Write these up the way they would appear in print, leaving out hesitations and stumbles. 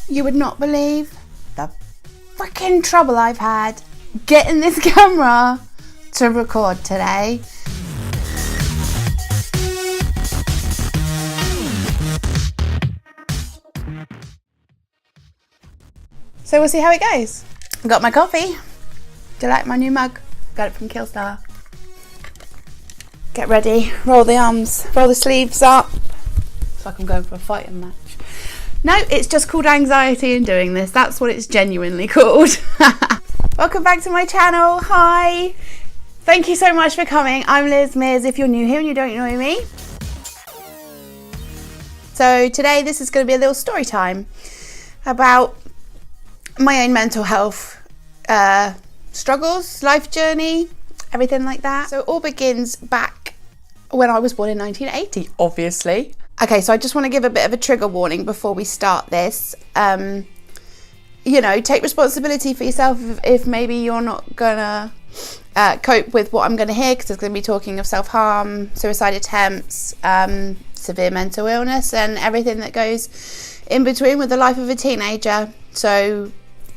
You would not believe the freaking trouble I've had getting this camera to record today. So we'll see how it goes. I got my coffee. Do you like my new mug? Got it from Killstar. Get ready, roll the arms, roll the sleeves up. It's like I'm going for a fighting match. No, it's just called anxiety in doing this. That's what it's genuinely called. Welcome back to my channel. Hi. Thank you so much for coming. I'm LizzMears if you're new here and you don't know me. So today this is going to be a little story time about my own mental health struggles, life journey, everything like that. So it all begins back when I was born in 1980, obviously. Okay, so I just want to give a bit of a trigger warning before we start this. You know, take responsibility for yourself if maybe you're not gonna cope with what I'm gonna hear, because it's gonna be talking of self-harm, suicide attempts, severe mental illness, and everything that goes in between with the life of a teenager. So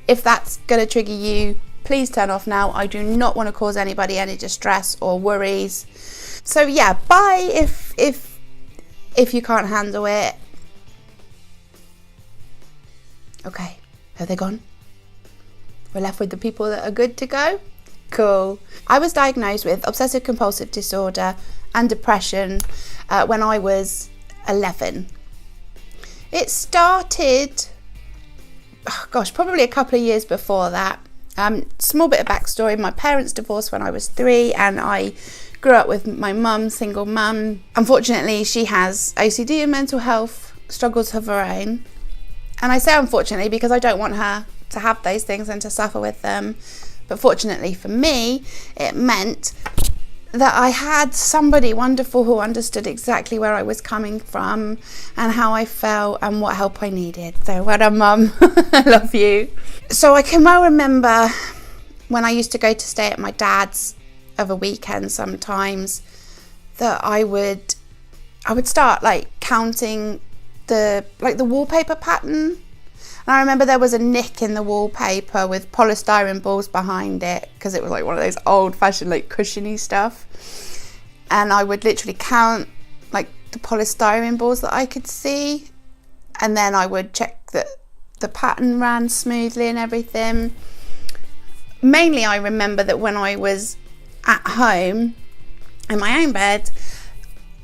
if that's gonna trigger you, please turn off now. I do not want to cause anybody any distress or worries. So yeah, bye if you can't handle it. Okay, have they gone? We're left with the people that are good to go? Cool. I was diagnosed with obsessive compulsive disorder and depression when I was 11. It started, probably a couple of years before that. Small bit of backstory, my parents divorced when I was 3 and I grew up with my mum, single mum. Unfortunately, she has OCD and mental health struggles of her own. And I say unfortunately because I don't want her to have those things and to suffer with them. But fortunately for me, it meant that I had somebody wonderful who understood exactly where I was coming from and how I felt and what help I needed. So well done, Mum. I love you. So I can well remember when I used to go to stay at my dad's of a weekend sometimes, that I would start like counting the wallpaper pattern. And I remember there was a nick in the wallpaper with polystyrene balls behind it, because it was like one of those old-fashioned like cushiony stuff. And I would literally count like the polystyrene balls that I could see, and then I would check that the pattern ran smoothly and everything. Mainly I remember that when I was at home in my own bed,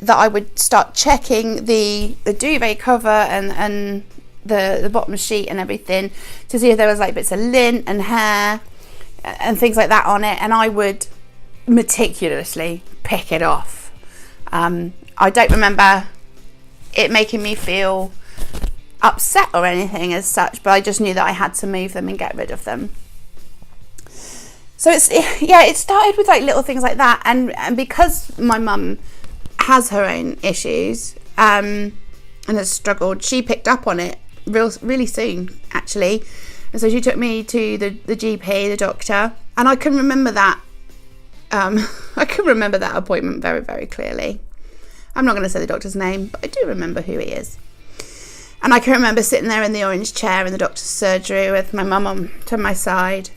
that I would start checking the duvet cover and the bottom sheet and everything to see if there was like bits of lint and hair and things like that on it, and I would meticulously pick it off. I don't remember it making me feel upset or anything as such, but I just knew that I had to move them and get rid of them. So it started with like little things like that, and because my mum has her own issues and has struggled, she picked up on it really soon actually, and so she took me to the GP, the doctor, and I can remember that appointment very, very clearly. I'm not going to say the doctor's name, but I do remember who he is. And I can remember sitting there in the orange chair in the doctor's surgery with my mum to my side.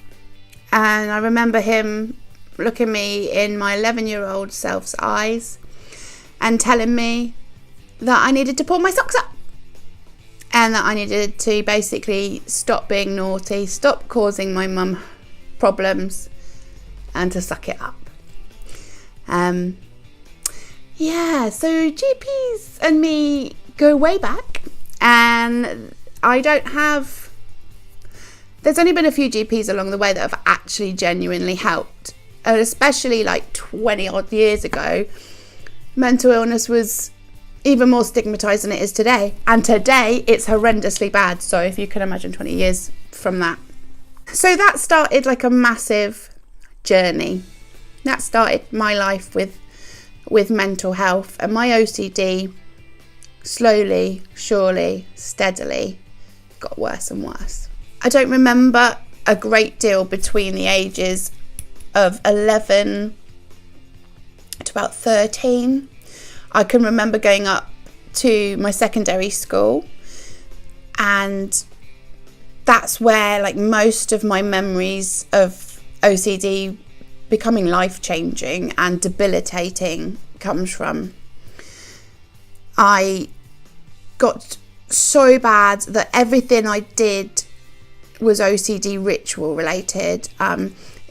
And I remember him looking me in my 11-year-old self's eyes and telling me that I needed to pull my socks up and that I needed to basically stop being naughty, stop causing my mum problems, and to suck it up. So GPs and me go way back, and there's only been a few GPs along the way that have actually genuinely helped. And especially like 20 odd years ago, mental illness was even more stigmatized than it is today. And today it's horrendously bad. So if you can imagine 20 years from that. So that started like a massive journey. That started my life with mental health, and my OCD slowly, surely, steadily got worse and worse. I don't remember a great deal between the ages of 11 to about 13. I can remember going up to my secondary school and that's where like most of my memories of OCD becoming life-changing and debilitating comes from. I got so bad that everything I did was OCD ritual related.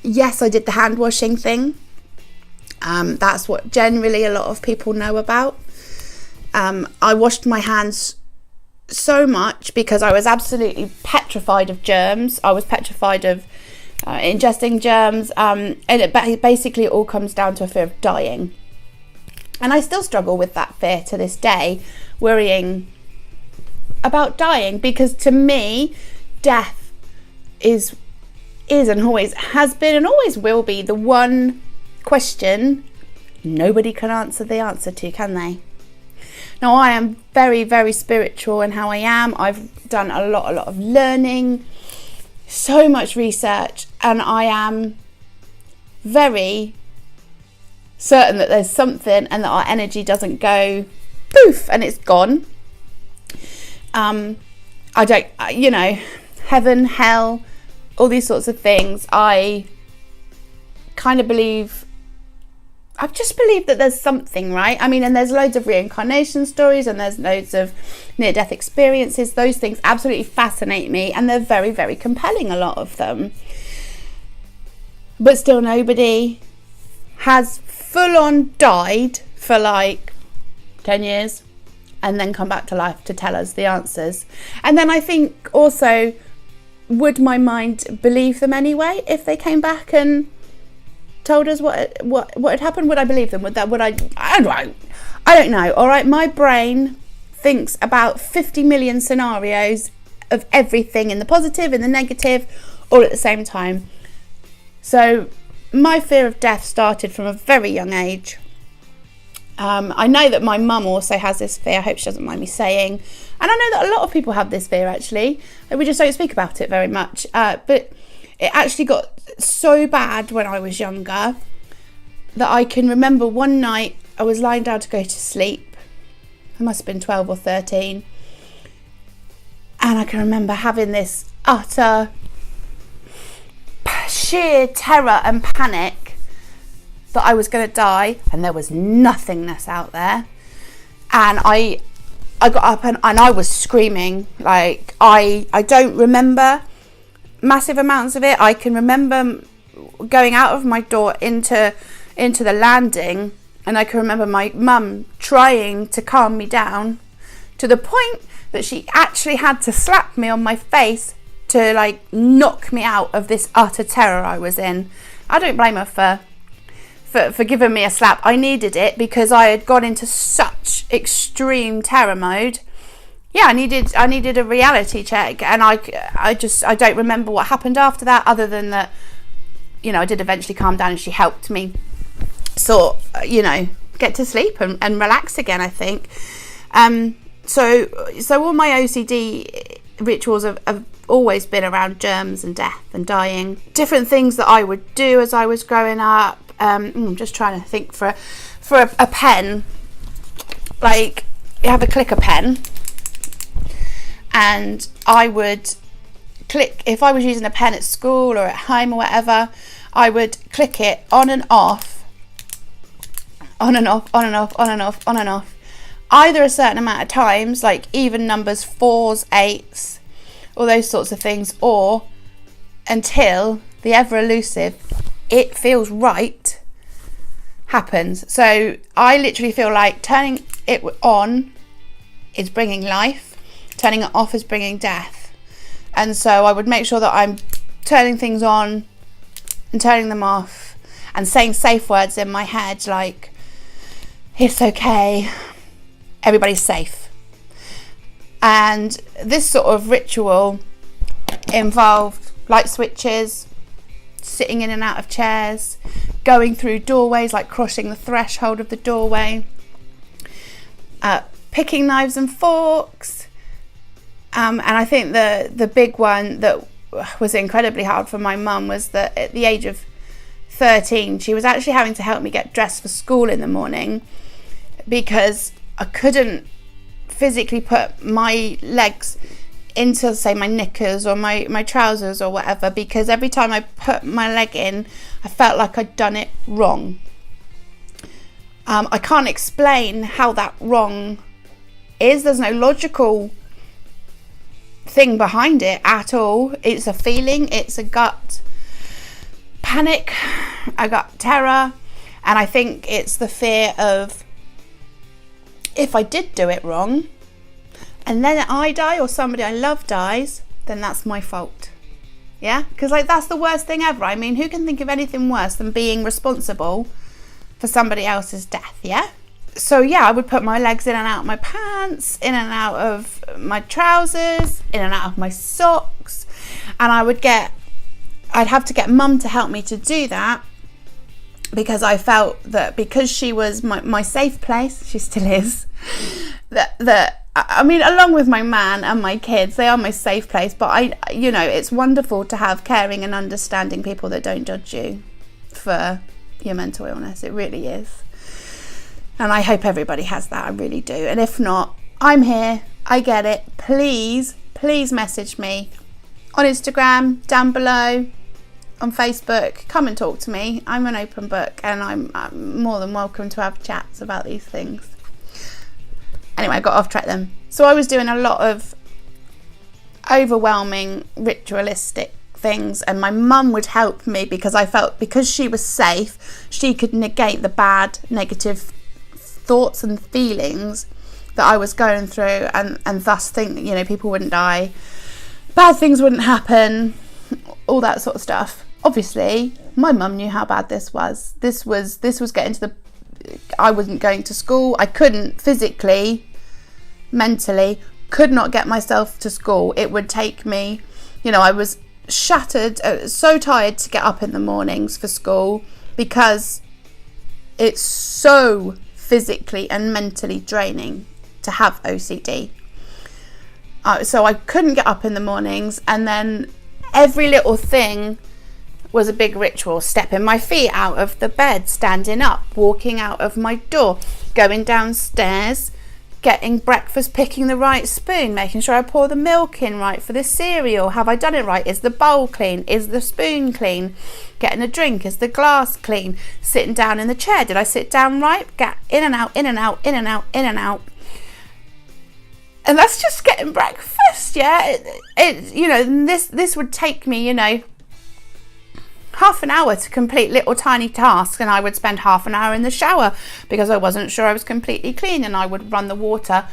Yes, I did the hand washing thing. That's what generally a lot of people know about. I washed my hands so much because I was absolutely petrified of germs. I was petrified of ingesting germs, and it basically all comes down to a fear of dying. And I still struggle with that fear to this day, worrying about dying, because to me, death is and always has been and always will be the one question nobody can answer the answer to, can they? Now, I am very, very spiritual in how I am. I've done a lot of learning, so much research, and I am very certain that there's something and that our energy doesn't go poof and it's gone. I don't, heaven, hell, all these sorts of things. I just believe that there's something, right? I mean, and there's loads of reincarnation stories and there's loads of near-death experiences. Those things absolutely fascinate me, and they're very, very compelling, a lot of them. But still, nobody has full-on died for like 10 years and then come back to life to tell us the answers. And then I think also, would my mind believe them anyway if they came back and told us what had happened? Would I believe them? I don't know. All right, my brain thinks about 50 million scenarios of everything, in the positive, in the negative, all at the same time. So my fear of death started from a very young age. I know that my mum also has this fear. I hope she doesn't mind me saying. And I know that a lot of people have this fear, actually. We just don't speak about it very much. But it actually got so bad when I was younger that I can remember one night I was lying down to go to sleep. I must have been 12 or 13. And I can remember having this utter sheer terror and panic that I was going to die and there was nothingness out there. And I got up and I was screaming. Like, I don't remember massive amounts of it. I can remember going out of my door into the landing, and I can remember my mum trying to calm me down to the point that she actually had to slap me on my face to like knock me out of this utter terror I was in. I don't blame her for giving me a slap. I needed it because I had gone into such extreme terror mode. Yeah, I needed a reality check, and I don't remember what happened after that, other than that, I did eventually calm down and she helped me get to sleep and relax again, I think. So all my OCD rituals have always been around germs and death and dying. Different things that I would do as I was growing up. I'm just trying to think for a pen. Like, you have a clicker pen, and I would click, if I was using a pen at school or at home or whatever, I would click it on and off, on and off, on and off, on and off, on and off, either a certain amount of times, like even numbers, 4s, 8s, all those sorts of things, or until the ever elusive "it feels right" happens. So I literally feel like turning it on is bringing life, turning it off is bringing death. And so I would make sure that I'm turning things on and turning them off and saying safe words in my head, like, it's okay, everybody's safe. And this sort of ritual involved light switches, sitting in and out of chairs, going through doorways, like crossing the threshold of the doorway, picking knives and forks. And I think the big one that was incredibly hard for my mum was that at the age of 13, she was actually having to help me get dressed for school in the morning because I couldn't physically put my legs into, say, my knickers or my trousers or whatever, because every time I put my leg in, I felt like I'd done it wrong. I can't explain how that wrong is. There's no logical thing behind it at all. It's a feeling, it's a gut panic, a gut terror, and I think it's the fear of, if I did do it wrong and then I die or somebody I love dies, then that's my fault. Yeah, because like that's the worst thing ever. I mean, who can think of anything worse than being responsible for somebody else's death? Yeah. So yeah, I would put my legs in and out of my pants, in and out of my trousers, in and out of my socks, and I'd have to get mum to help me to do that, because I felt that because she was my safe place, she still is, that I mean, along with my man and my kids, they are my safe place, but it's wonderful to have caring and understanding people that don't judge you for your mental illness. It really is. And I hope everybody has that. I really do. And if not, I'm here. I get it. Please message me on Instagram, down below, on Facebook. Come and talk to me. I'm an open book, and I'm more than welcome to have chats about these things. Anyway, I got off track then. So I was doing a lot of overwhelming ritualistic things, and my mum would help me because I felt, because she was safe, she could negate the bad, negative thoughts and feelings that I was going through, and thus think, people wouldn't die, bad things wouldn't happen, all that sort of stuff. Obviously, my mum knew how bad this was. This was getting to I wasn't going to school. I couldn't physically, mentally, could not get myself to school. It would take me, I was shattered, so tired to get up in the mornings for school, because it's so physically and mentally draining to have OCD. So I couldn't get up in the mornings, and then every little thing was a big ritual. Stepping my feet out of the bed, standing up, walking out of my door, going downstairs, getting breakfast, picking the right spoon, making sure I pour the milk in right for the cereal. Have I done it right? Is the bowl clean? Is the spoon clean? Getting a drink, is the glass clean? Sitting down in the chair, did I sit down right? Get in and out, in and out, in and out, in and out. And that's just getting breakfast, yeah. This would take me, half an hour to complete little tiny tasks, and I would spend half an hour in the shower because I wasn't sure I was completely clean, and I would run the water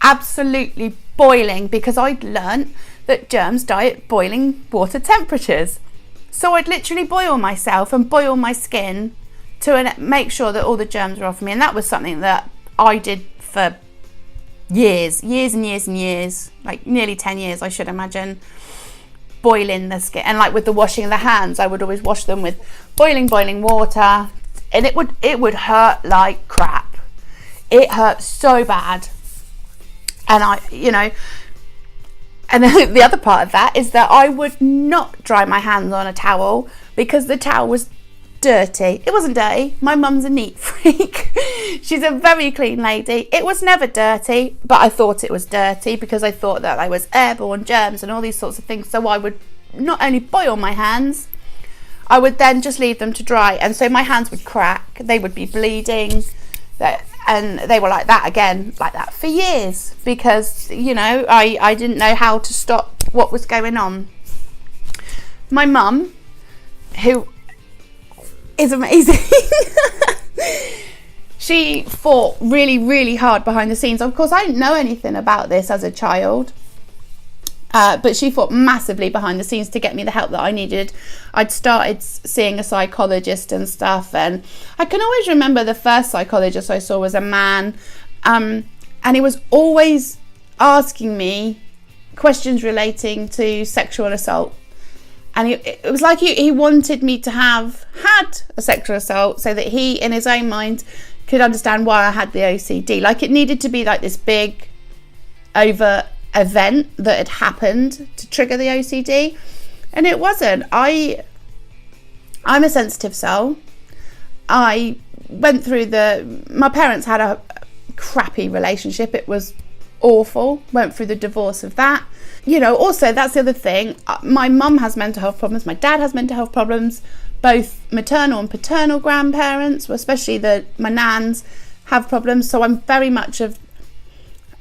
absolutely boiling, because I'd learnt that germs die at boiling water temperatures. So I'd literally boil myself and boil my skin to make sure that all the germs were off me, and that was something that I did for years and years, like nearly 10 years, I should imagine. Boiling the skin, and like with the washing of the hands, I would always wash them with boiling water, and it would hurt like crap. It hurt so bad. And and then the other part of that is that I would not dry my hands on a towel because the towel was dirty. It wasn't dirty. My mum's a neat freak. She's a very clean lady. It was never dirty, but I thought it was dirty because I thought that I was airborne germs and all these sorts of things. So I would not only boil my hands, I would then just leave them to dry, and so my hands would crack, they would be bleeding, and they were like that for years, because I didn't know how to stop what was going on. My mum, who is amazing, she fought really, really hard behind the scenes. Of course, I didn't know anything about this as a child, but she fought massively behind the scenes to get me the help that I needed. I'd started seeing a psychologist and stuff, and I can always remember the first psychologist I saw was a man, and he was always asking me questions relating to sexual assault. And it was like he wanted me to have had a sexual assault so that he, in his own mind, could understand why I had the OCD. Like, it needed to be like this big over event that had happened to trigger the OCD. And it wasn't. I'm a sensitive soul. I went through my parents had a crappy relationship. It was awful, went through the divorce of that. You know, also that's the other thing, my mum has mental health problems, my dad has mental health problems, both maternal and paternal grandparents, especially my nans, have problems. So I'm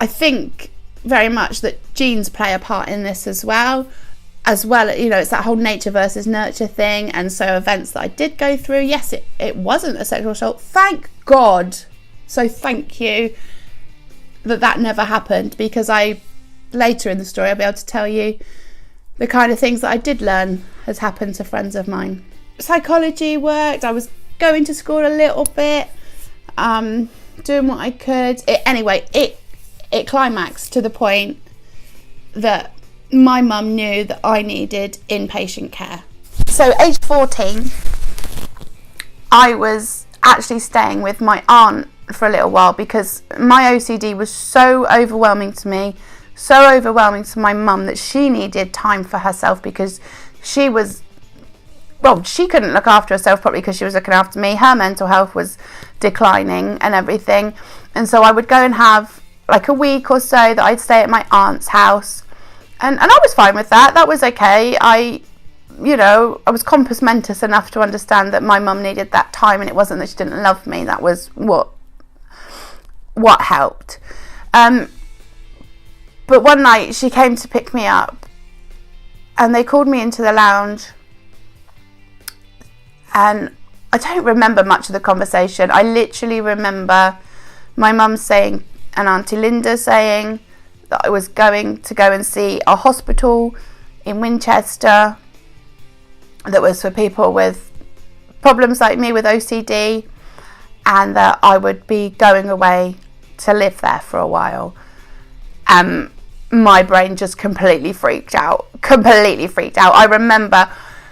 I think very much that genes play a part in this as well, you know, it's that whole nature versus nurture thing. And so events that I did go through, yes, it wasn't a sexual assault, thank God. So thank you that never happened, because later in the story I'll be able to tell you the kind of things that I did learn has happened to friends of mine. Psychology worked, I was going to school a little bit, doing what I could. It climaxed to the point that my mum knew that I needed inpatient care. So age 14, I was actually staying with my aunt for a little while because my OCD was so overwhelming to me, so overwhelming to my mum, that she needed time for herself, because she couldn't look after herself properly because she was looking after me. Her mental health was declining and everything. And so I would go and have like a week or so that I'd stay at my aunt's house. And I was fine with that. That was okay. I was compos mentis enough to understand that my mum needed that time, and it wasn't that she didn't love me. That was what helped. But one night she came to pick me up, and they called me into the lounge, and I don't remember much of the conversation. I literally remember my mum saying, and Auntie Linda saying, that I was going to go and see a hospital in Winchester that was for people with problems like me with OCD, and that I would be going away to live there for a while. My brain just completely freaked out. I remember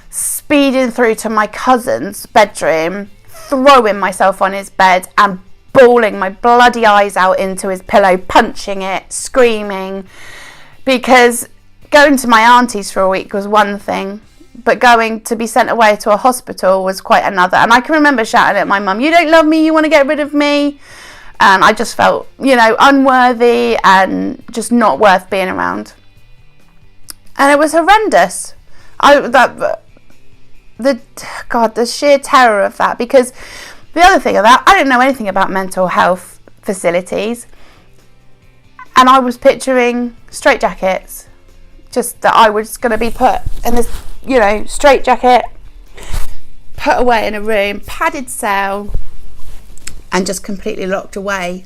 speeding through to my cousin's bedroom, throwing myself on his bed and bawling my bloody eyes out into his pillow, punching it, screaming, because going to my auntie's for a week was one thing, but going to be sent away to a hospital was quite another. And I can remember shouting at my mum, "You don't love me, you want to get rid of me." And I just felt, unworthy and just not worth being around. And it was horrendous. The sheer terror of that, because the other thing of that, I didn't know anything about mental health facilities, and I was picturing straitjackets, just that I was going to be put in this, straitjacket, put away in a room, padded cell, and just completely locked away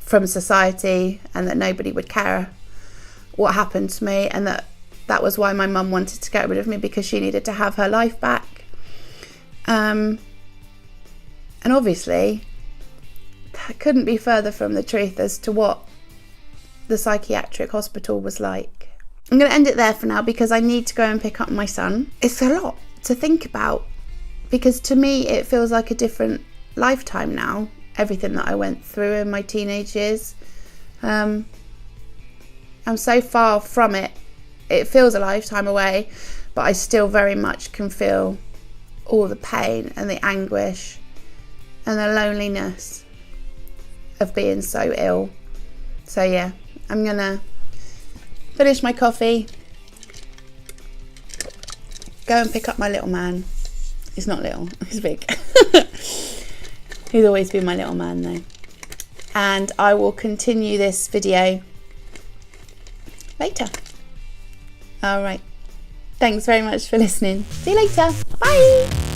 from society, and that nobody would care what happened to me, and that was why my mum wanted to get rid of me, because she needed to have her life back. And obviously, that couldn't be further from the truth as to what the psychiatric hospital was like. I'm going to end it there for now, because I need to go and pick up my son. It's a lot to think about, because to me it feels like a different lifetime now, everything that I went through in my teenage years. I'm so far from it. It feels a lifetime away, but I still very much can feel all the pain and the anguish and the loneliness of being so ill. So yeah, I'm gonna finish my coffee, go and pick up my little man. He's not little, he's big. He's always been my little man though. And I will continue this video later. Alright, thanks very much for listening. See you later, bye!